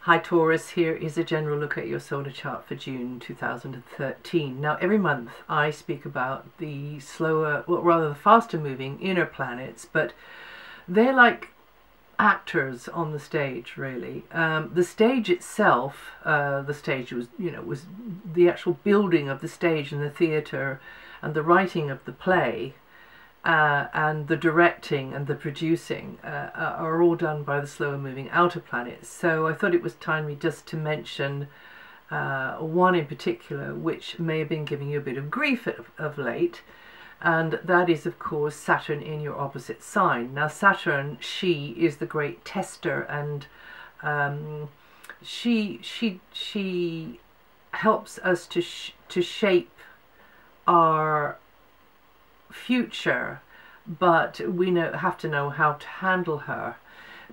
Hi Taurus, here is a general look at your solar chart for June 2013. Now every month I speak about the slower, well rather the faster moving inner planets, but they're like actors on the stage really. The stage itself, the stage was, was the actual building of the stage and the theatre and the writing of the play. And the directing and the producing are all done by the slower moving outer planets. So I thought it was timely just to mention one in particular which may have been giving you a bit of grief of late, and that is of course Saturn in your opposite sign. Now Saturn, she is the great tester, and she helps us to shape our future, but we have to know how to handle her.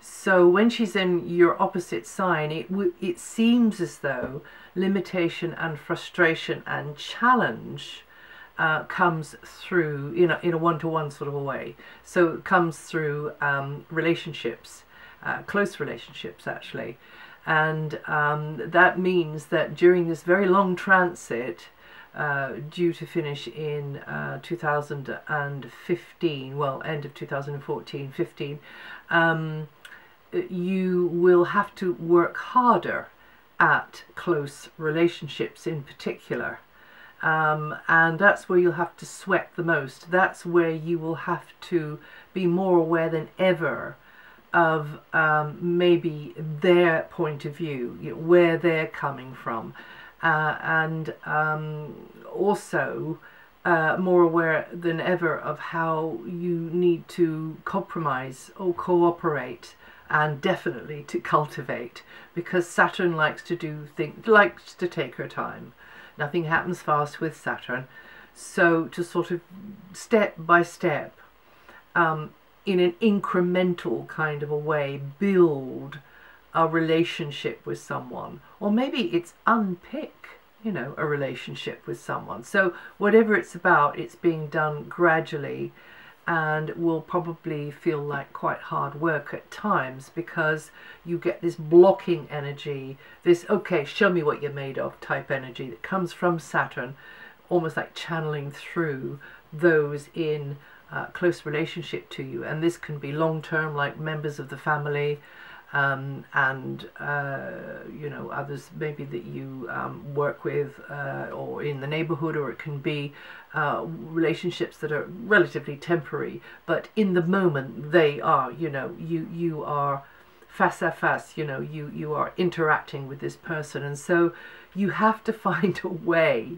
So when she's in your opposite sign, it seems as though limitation and frustration and challenge comes through in a one-to-one sort of a way. So it comes through relationships, close relationships actually, and that means that during this very long transit, due to finish in 2015, well, end of 2014-15, you will have to work harder at close relationships in particular, and that's where you'll have to sweat the most. That's where you will have to be more aware than ever of maybe their point of view, where they're coming from. And also more aware than ever of how you need to compromise or cooperate, and definitely to cultivate, because Saturn likes to do things, likes to take her time. Nothing happens fast with Saturn. So to sort of step by step, in an incremental kind of a way, build a relationship with someone, or maybe it's unpick, a relationship with someone. So whatever it's about, it's being done gradually, and will probably feel like quite hard work at times, because you get this blocking energy, this okay, show me what you're made of type energy that comes from Saturn, almost like channeling through those in close relationship to you. And this can be long-term, like members of the family, and others maybe that you work with, or in the neighborhood, or it can be relationships that are relatively temporary, but in the moment they are, you are face à face, you are interacting with this person, and so you have to find a way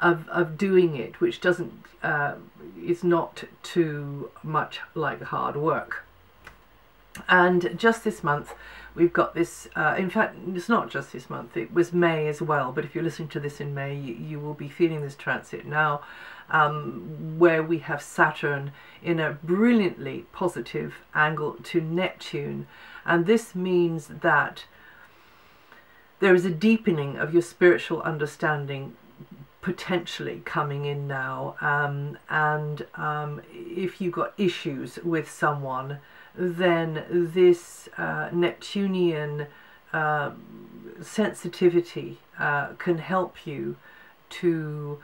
of doing it which doesn't is not too much like hard work. And just this month we've got this, in fact it's not just this month, it was May as well, but if you're listening to this in May, you will be feeling this transit now, where we have Saturn in a brilliantly positive angle to Neptune, and this means that there is a deepening of your spiritual understanding potentially coming in now, and if you've got issues with someone, then this Neptunian sensitivity can help you to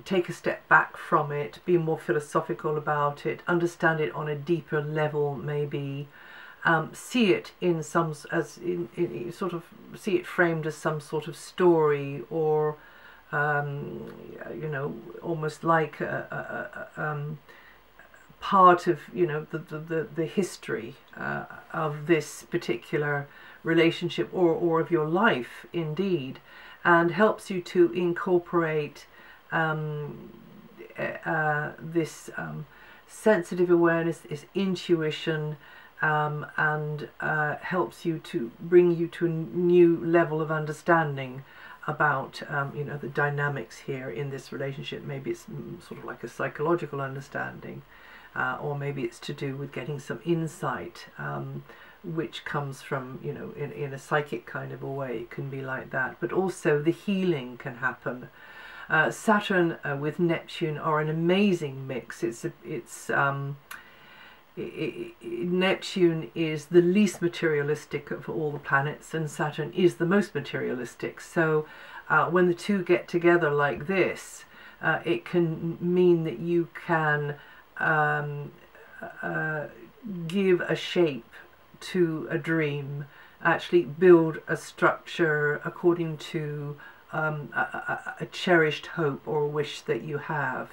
take a step back from it, be more philosophical about it, understand it on a deeper level, maybe see it in some sort of see it framed as some sort of story, or almost like a part of the history of this particular relationship, or of your life indeed, and helps you to incorporate this sensitive awareness, this intuition, and helps you to bring you to a new level of understanding about the dynamics here in this relationship. Maybe it's sort of like a psychological understanding, or maybe it's to do with getting some insight, which comes from in a psychic kind of a way. It can be like that, but also the healing can happen. Saturn with Neptune are an amazing mix. Neptune is the least materialistic of all the planets, and Saturn is the most materialistic. So when the two get together like this, it can mean that you can give a shape to a dream, actually build a structure according to a cherished hope or a wish that you have.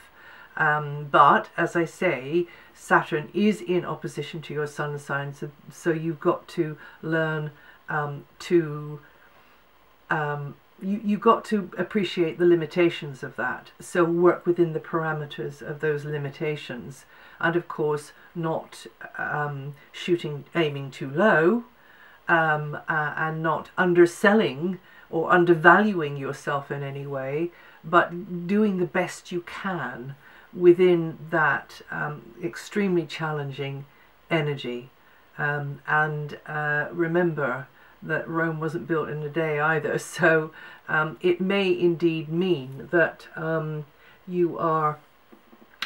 But as I say, Saturn is in opposition to your sun sign, so you've got to learn you've got to appreciate the limitations of that. So work within the parameters of those limitations, and of course not aiming too low, and not underselling or undervaluing yourself in any way, but doing the best you can within that extremely challenging energy. And remember that Rome wasn't built in a day either, so it may indeed mean that you are,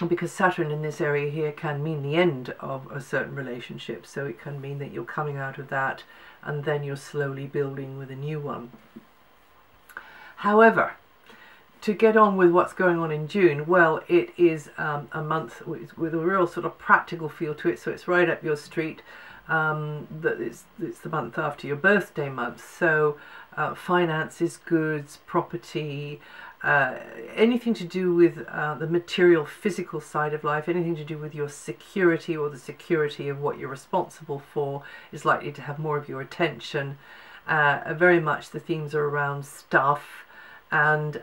because Saturn in this area here can mean the end of a certain relationship, so it can mean that you're coming out of that and then you're slowly building with a new one. However, to get on with what's going on in June, well, it is a month with a real sort of practical feel to it, so it's right up your street. It's the month after your birthday month, so finances, goods, property, anything to do with the material, physical side of life, anything to do with your security or the security of what you're responsible for is likely to have more of your attention. Very much the themes are around stuff, and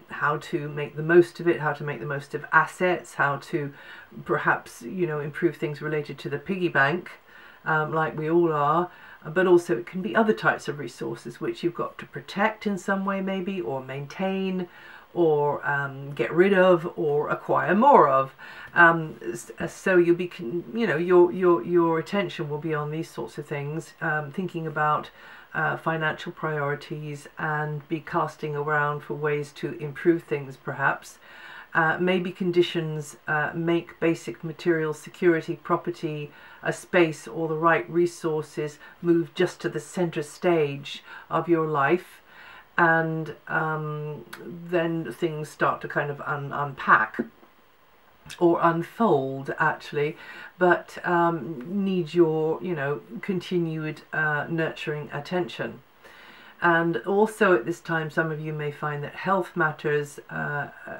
how to make the most of it, how to make the most of assets, how to perhaps, you know, improve things related to the piggy bank, like we all are, but also it can be other types of resources which you've got to protect in some way maybe, or maintain, or get rid of, or acquire more of. So you'll be, you know, your attention will be on these sorts of things, thinking about financial priorities, and be casting around for ways to improve things perhaps. Maybe conditions make basic material security, property, a space, or the right resources move just to the center stage of your life, and then things start to kind of unpack or unfold actually, but need your, you know, continued nurturing attention. And also at this time, some of you may find that health matters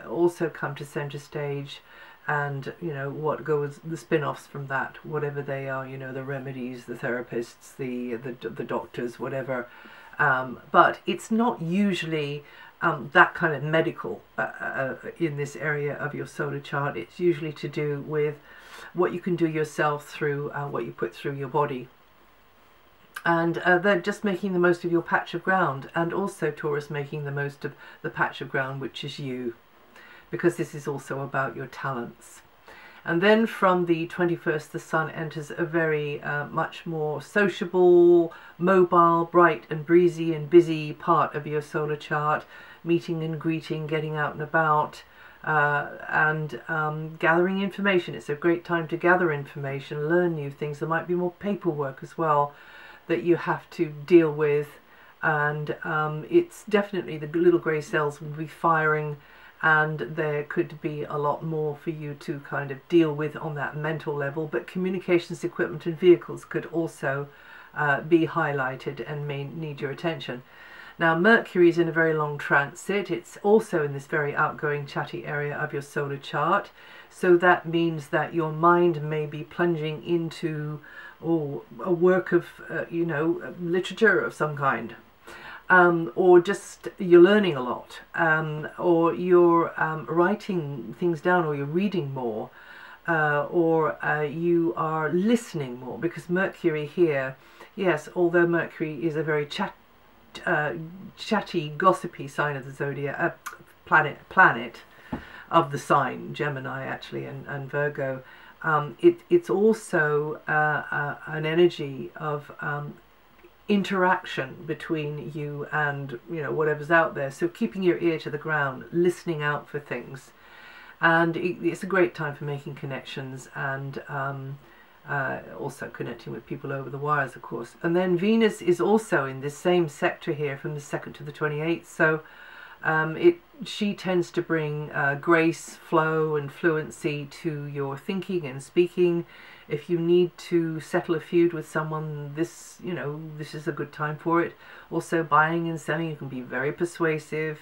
also come to center stage, and, you know, what goes, the spin-offs from that, whatever they are, you know, the remedies, the therapists, the doctors, whatever. But it's not usually that kind of medical in this area of your solar chart. It's usually to do with what you can do yourself through what you put through your body. And they're just making the most of your patch of ground, and also Taurus making the most of the patch of ground which is you, because this is also about your talents. And then from the 21st, the Sun enters a very much more sociable, mobile, bright and breezy and busy part of your solar chart, meeting and greeting, getting out and about, and gathering information. It's a great time to gather information, learn new things. There might be more paperwork as well that you have to deal with, and it's definitely the little grey cells will be firing, and there could be a lot more for you to kind of deal with on that mental level. But communications equipment and vehicles could also be highlighted and may need your attention. Now Mercury is in a very long transit. It's also in this very outgoing, chatty area of your solar chart, so that means that your mind may be plunging into a work of you know, literature of some kind, or just you're learning a lot, or you're writing things down, or you're reading more, or you are listening more, because Mercury here, yes, although Mercury is a very chatty, gossipy sign of the zodiac, planet of the sign Gemini actually, and Virgo, it's also an energy of interaction between you and, you know, whatever's out there. So keeping your ear to the ground, listening out for things, and it's a great time for making connections and also connecting with people over the wires, of course. And then Venus is also in this same sector here from the 2nd to the 28th, so she tends to bring grace, flow and fluency to your thinking and speaking. If you need to settle a feud with someone, this is a good time for it. Also, buying and selling, you can be very persuasive.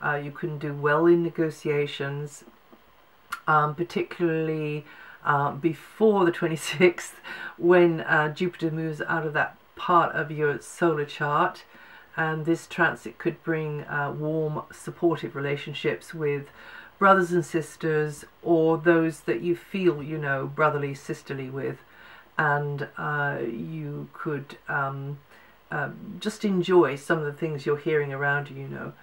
You can do well in negotiations, particularly before the 26th, when Jupiter moves out of that part of your solar chart. And this transit could bring warm, supportive relationships with brothers and sisters, or those that you feel, brotherly, sisterly with. And you could just enjoy some of the things you're hearing around you,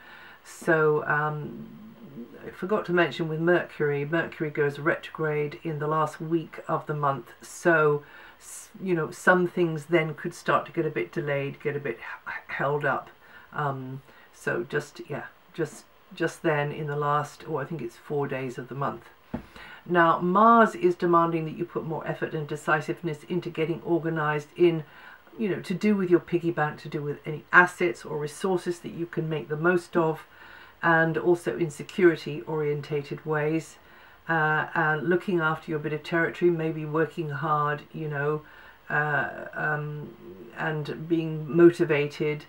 So I forgot to mention with Mercury goes retrograde in the last week of the month. So, some things then could start to get a bit delayed, get a bit held up. So just then in the last, I think it's 4 days of the month. Now, Mars is demanding that you put more effort and decisiveness into getting organized in, to do with your piggy bank, to do with any assets or resources that you can make the most of, and also in security orientated ways, looking after your bit of territory, maybe working hard, and being motivated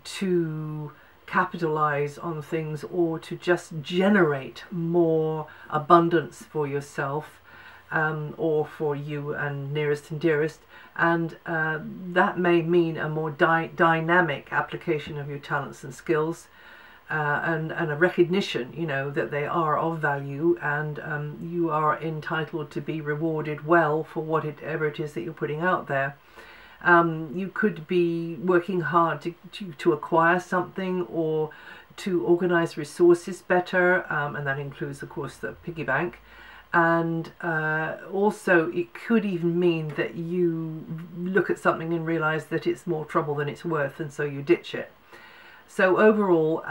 to capitalize on things, or to just generate more abundance for yourself, or for you and nearest and dearest. And that may mean a more dynamic application of your talents and skills, and a recognition, that they are of value, and you are entitled to be rewarded well for whatever it is that you're putting out there. You could be working hard to acquire something, or to organize resources better, and that includes, of course, the piggy bank. And also it could even mean that you look at something and realize that it's more trouble than it's worth, and so you ditch it. So overall,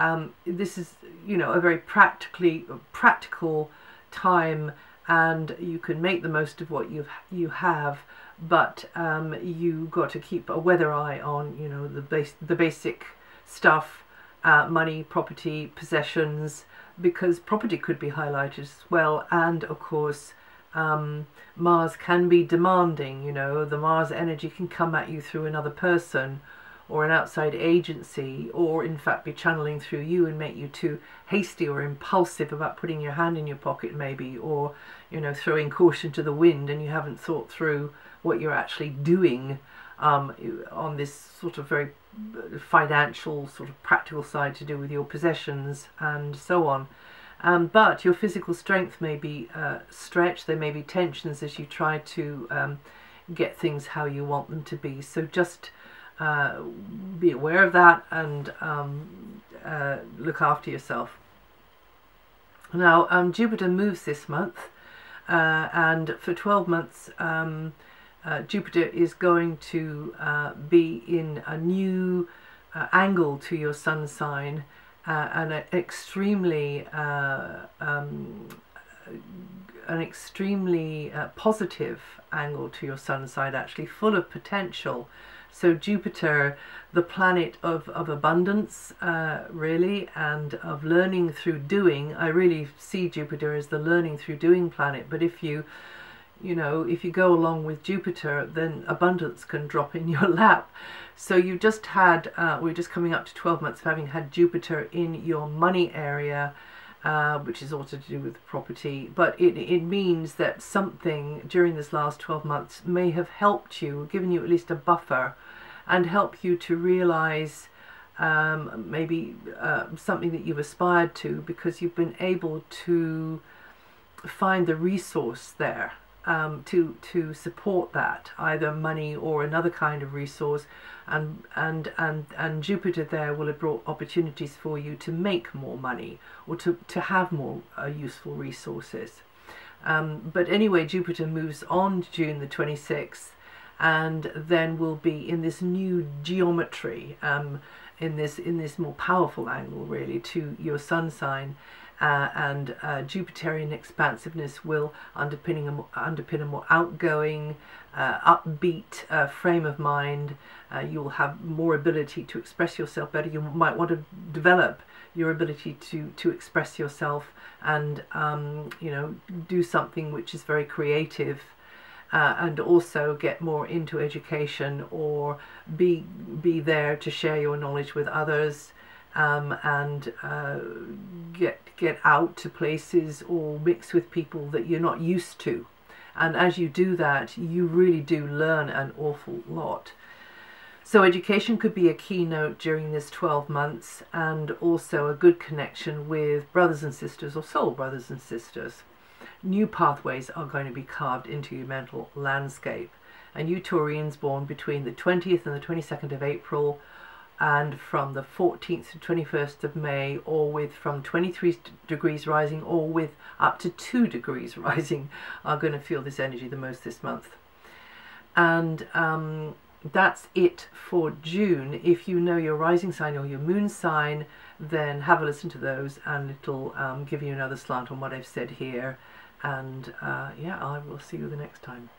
this is, a very practical time, and you can make the most of what you have. But you got to keep a weather eye on, the basic stuff, money, property, possessions, because property could be highlighted as well. And of course, Mars can be demanding. The Mars energy can come at you through another person or an outside agency, or in fact be channeling through you and make you too hasty or impulsive about putting your hand in your pocket maybe, or throwing caution to the wind, and you haven't thought through what you're actually doing on this sort of very financial, sort of practical side to do with your possessions and so on. But your physical strength may be stretched. There may be tensions as you try to get things how you want them to be. So just be aware of that, and look after yourself. Now, Jupiter moves this month, and for 12 months Jupiter is going to be in a new angle to your sun sign, and an extremely positive angle to your sun sign, actually full of potential. So Jupiter, the planet of abundance, really, and of learning through doing. I really see Jupiter as the learning through doing planet. But if you go along with Jupiter, then abundance can drop in your lap. So you just had, we're just coming up to 12 months of having had Jupiter in your money area, which is also to do with property. But it means that something during this last 12 months may have helped you, given you at least a buffer, and help you to realize maybe something that you've aspired to, because you've been able to find the resource there to support that, either money or another kind of resource, and Jupiter there will have brought opportunities for you to make more money, or to have more useful resources. But anyway, Jupiter moves on June the 26th, and then will be in this new geometry, in this more powerful angle really to your sun sign. and Jupiterian expansiveness will underpin a more outgoing, upbeat frame of mind. You'll have more ability to express yourself better. You might want to develop your ability to express yourself and you know, do something which is very creative, and also get more into education, or be there to share your knowledge with others, and get out to places or mix with people that you're not used to. And as you do that, you really do learn an awful lot. So education could be a keynote during this 12 months, and also a good connection with brothers and sisters or soul brothers and sisters. New pathways are going to be carved into your mental landscape. And you Taurians born between the 20th and the 22nd of April, and from the 14th to 21st of May, or with from 23 degrees rising or with up to 2 degrees rising, are going to feel this energy the most this month. And that's it for June. If you know your rising sign or your moon sign, then have a listen to those, and it'll give you another slant on what I've said here. And yeah, I will see you the next time.